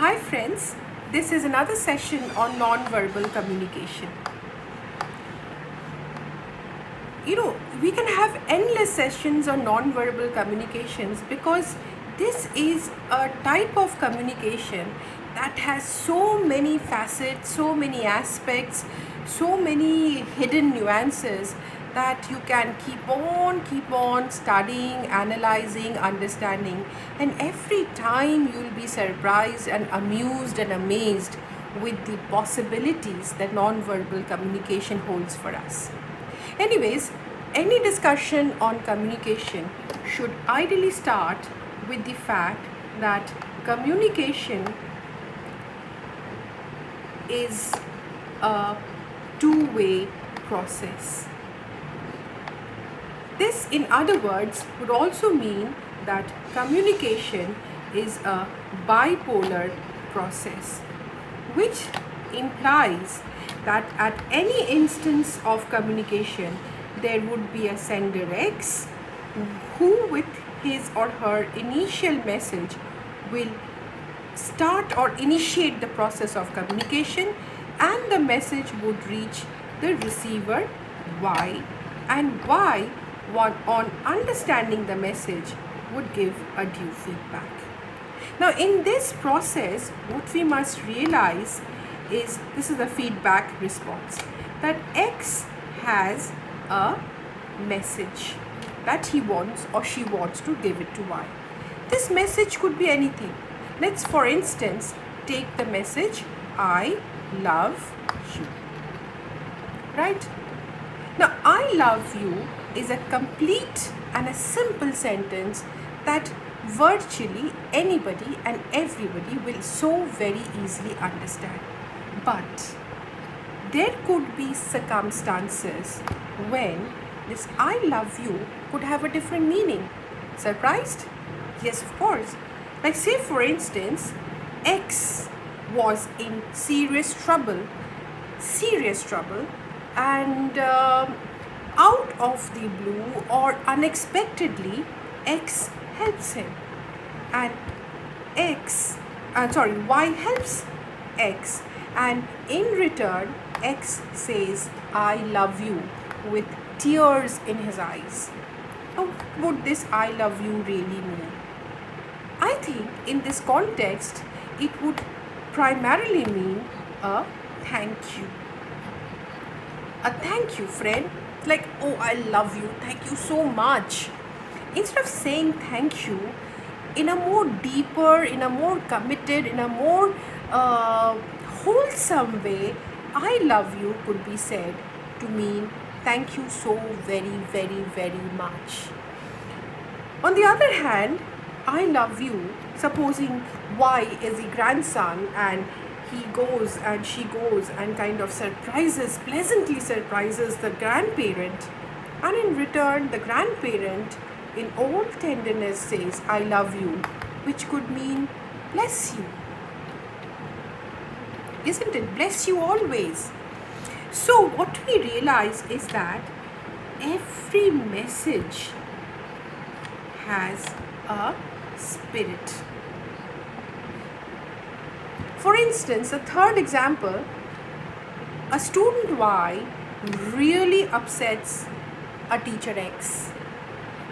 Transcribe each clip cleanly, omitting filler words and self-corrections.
Hi friends, this is another session on non-verbal communication. We can have endless sessions on non-verbal communications because this is a type of communication that has so many facets, so many aspects, so many hidden nuances that you can keep on studying, analyzing, understanding, and every time you'll be surprised and amused and amazed with the possibilities that non-verbal communication holds for us. Anyways, any discussion on communication should ideally start with the fact that communication is a two-way process. This, in other words, would also mean that communication is a bipolar process, which implies that at any instance of communication, there would be a sender X who, with his or her initial message, will start or initiate the process of communication, and the message would reach the receiver Y, and Y, on understanding the message, would give a due feedback. Now, in this process, what we must realize is this is a feedback response, that X has a message that he wants or she wants to give it to Y. This message could be anything. Let's, for instance, take the message, I love you. Right? Now, I love you is a complete and a simple sentence that virtually anybody and everybody will so very easily understand. But there could be circumstances when this I love you could have a different meaning. Surprised? Yes, of course. Like, say for instance, X was in serious trouble, and out of the blue or unexpectedly, X helps him, and Y helps X, and in return, X says, I love you, with tears in his eyes. Now, what would this I love you really mean? I think in this context, it would primarily mean a thank you. A thank you, friend. It's like, oh, I love you, thank you so much. Instead of saying thank you in a more deeper, in a more committed, in a more wholesome way, I love you could be said to mean thank you so very, very, very much. On the other hand, I love you, supposing Y is the grandson and he goes and she goes and kind of pleasantly surprises the grandparent, and in return the grandparent in all tenderness says, I love you, which could mean bless you. Isn't it? Bless you always. So what we realize is that every message has a spirit. For instance, a third example, a student Y really upsets a teacher X,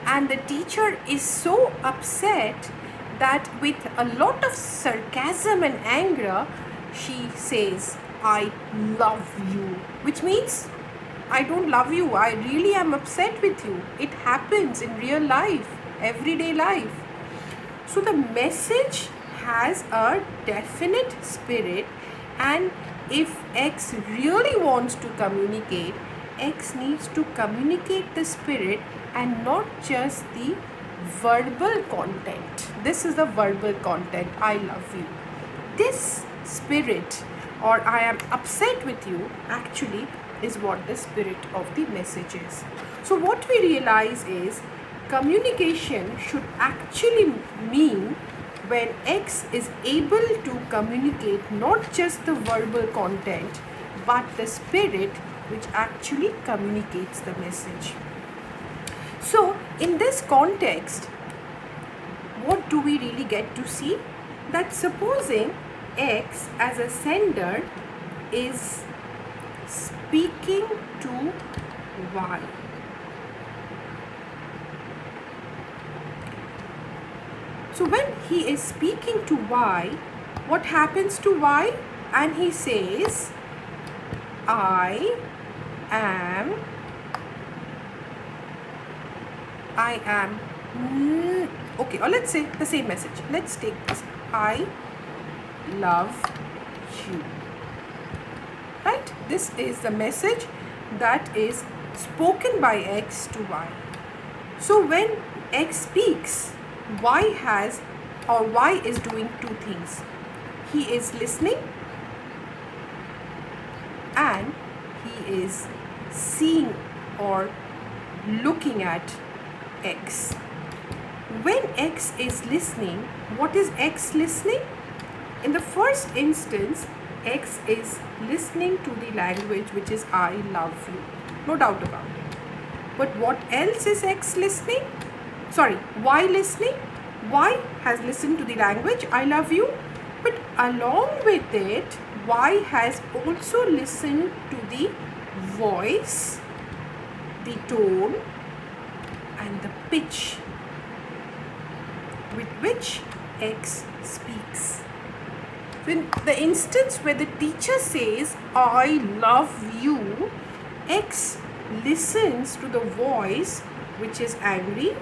and the teacher is so upset that with a lot of sarcasm and anger, she says, I love you, which means I don't love you, I really am upset with you. It happens in real life, everyday life. So the message has a definite spirit, and if X really wants to communicate, X needs to communicate the spirit and not just the verbal content. This is the verbal content, I love you. This spirit, or I am upset with you, actually is what the spirit of the message is. So what we realize is communication should actually mean when X is able to communicate not just the verbal content but the spirit which actually communicates the message. So in this context, what do we really get to see? That supposing X as a sender is speaking to Y. So when he is speaking to Y, what happens to Y? And he says, I am, okay, or let's say the same message. Let's take this. I love you. Right? This is the message that is spoken by X to Y. So when X speaks, Y is doing two things. He is listening and he is seeing or looking at X. When X is listening, what is X listening? In the first instance, X is listening to the language which is I love you. No doubt about it. But what else is X listening? Sorry, Y listening? Y has listened to the language I love you, but along with it, Y has also listened to the voice, the tone, and the pitch with which X speaks. In the instance where the teacher says, I love you, X listens to the voice which is angry,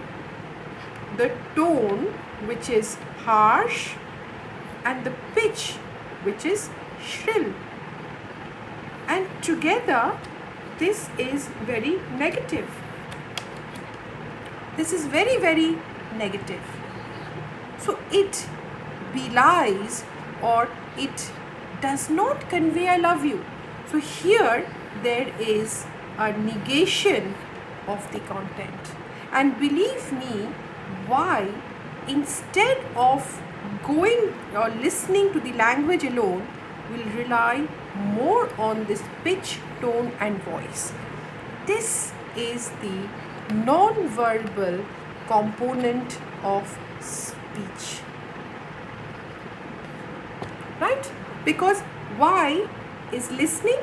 the tone which is harsh, and the pitch which is shrill. And together, this is very negative. This is very, very negative. So it belies or it does not convey I love you. So here there is a negation of the content. And believe me, why instead of going or listening to the language alone, will rely more on this pitch, tone and voice. This is the non-verbal component of speech. Right? Because Y is listening.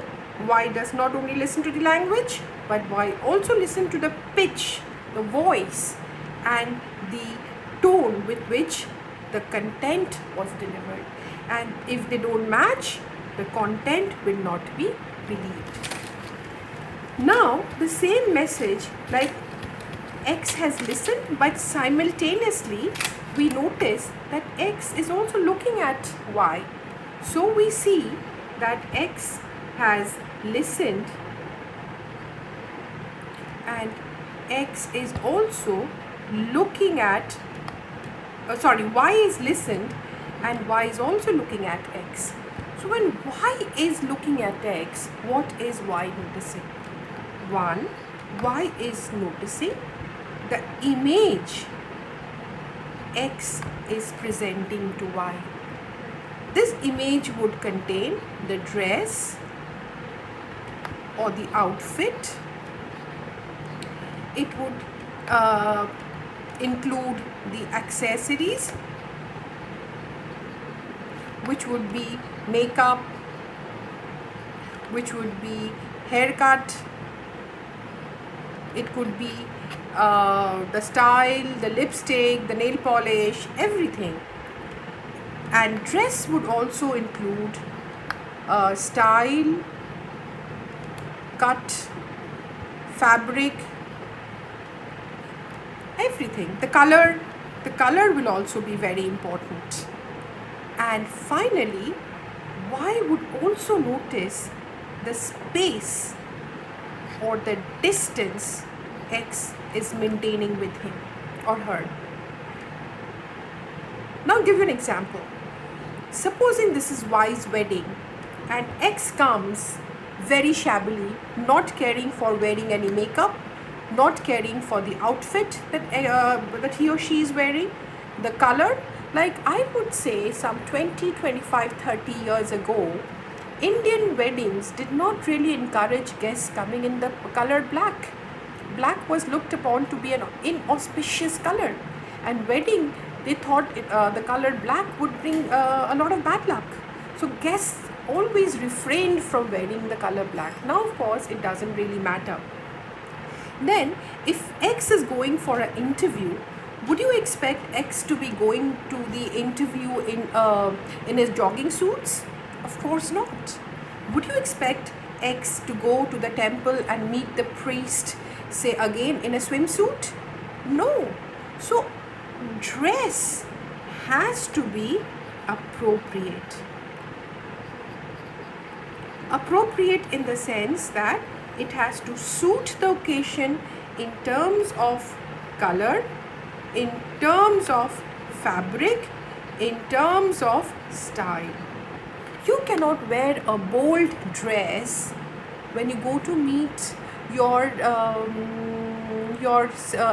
Y does not only listen to the language, but Y also listen to the pitch, the voice, and the tone with which the content was delivered. And if they don't match, the content will not be believed. Now, the same message, like X has listened, but simultaneously we notice that X is also looking at Y. So we see that X has listened and X is also looking at, Y is listened and Y is also looking at X. So when Y is looking at X, what is Y noticing? One, Y is noticing the image X is presenting to Y. This image would contain the dress or the outfit. It would include the accessories, which would be makeup, which would be haircut. It could be the style, the lipstick, the nail polish, everything. And dress would also include style, cut, fabric, everything. The color will also be very important. And finally, Y would also notice the space or the distance X is maintaining with him or her. Now give you an example. Supposing this is Y's wedding and X comes very shabbily, not caring for wearing any makeup, not caring for the outfit that he or she is wearing, the color. Like I would say some 20, 25, 30 years ago, Indian weddings did not really encourage guests coming in the color black. Black was looked upon to be an inauspicious color, and wedding, they thought the color black would bring a lot of bad luck. So guests always refrained from wearing the color black. Now, of course, it doesn't really matter. Then, if X is going for an interview, would you expect X to be going to the interview in his jogging suits? Of course not. Would you expect X to go to the temple and meet the priest, say again, in a swimsuit? No. So, dress has to be appropriate. Appropriate in the sense that it has to suit the occasion in terms of color, in terms of fabric, in terms of style. You cannot wear a bold dress when you go to meet your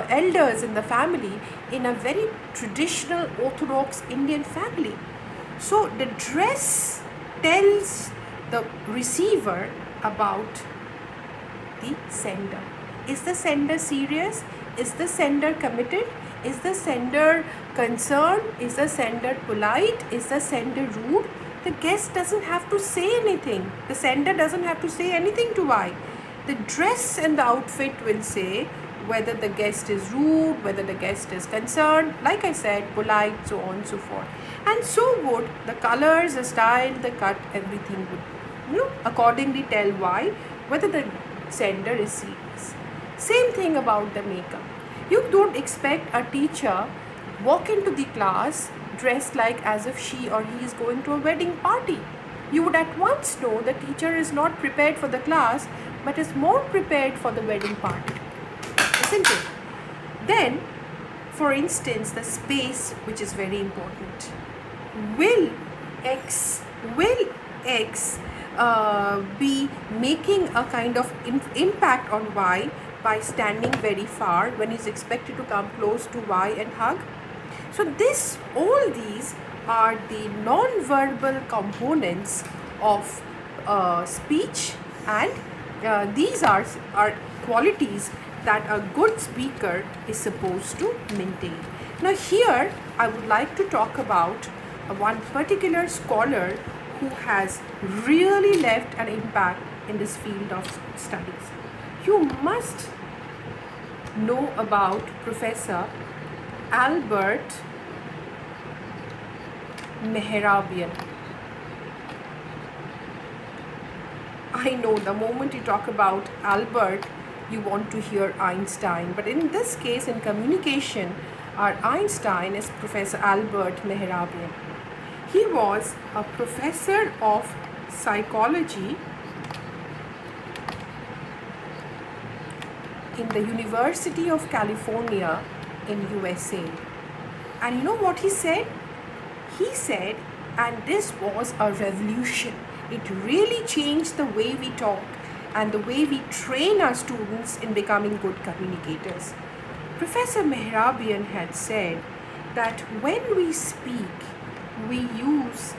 elders in the family in a very traditional Orthodox Indian family. So the dress tells the receiver about the sender. Is the sender serious? Is the sender committed? Is the sender concerned? Is the sender polite? Is the sender rude? The guest doesn't have to say anything. The sender doesn't have to say anything to I. The dress and the outfit will say whether the guest is rude, whether the guest is concerned, like I said, polite, so on and so forth. And so would the colors, the style, the cut, everything would, accordingly tell why, whether the sender is serious. Same thing about the makeup. You don't expect a teacher walk into the class dressed like as if she or he is going to a wedding party. You would at once know the teacher is not prepared for the class but is more prepared for the wedding party, isn't it? Then, for instance, the space, which is very important. Will X be making a kind of impact on Y by standing very far when he's expected to come close to Y and hug? So all these are the non-verbal components of speech, and these are qualities that a good speaker is supposed to maintain. Now here I would like to talk about one particular scholar who has really left an impact in this field of studies. You must know about Professor Albert Mehrabian. I know the moment you talk about Albert, you want to hear Einstein. But in this case, in communication, our Einstein is Professor Albert Mehrabian. He was a professor of psychology in the University of California in USA. And you know what he said? He said, and this was a revolution. It really changed the way we talk and the way we train our students in becoming good communicators. Professor Mehrabian had said that when we speak, we use,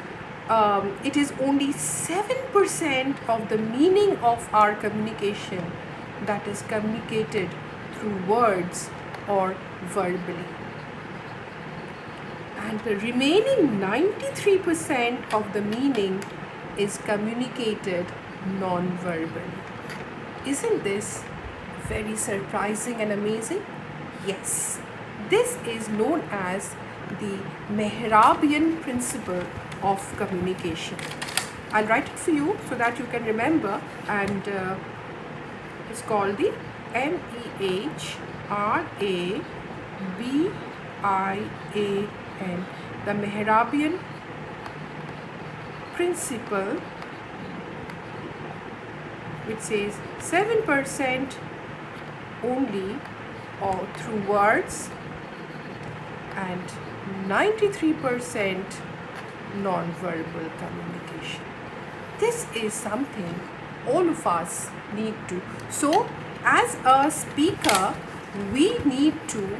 it is only 7% of the meaning of our communication that is communicated through words or verbally. And the remaining 93% of the meaning is communicated non-verbally. Isn't this very surprising and amazing? Yes, this is known as the Mehrabian principle of communication. I'll write it for you so that you can remember, and it's called the Mehrabian, the Mehrabian principle, which says 7% only or through words and 93% non-verbal communication. This is something all of us need to. So, as a speaker, we need to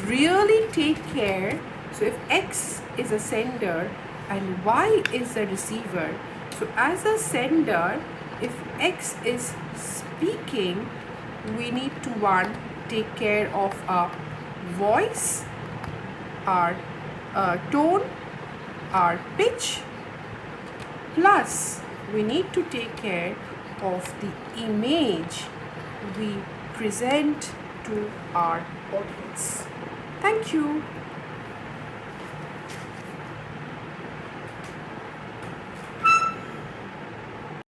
really take care. So, if X is a sender and Y is a receiver, so as a sender, if X is speaking, we need to take care of our voice, our tone, our pitch, Plus, we need to take care of the image we present to our audience. Thank you.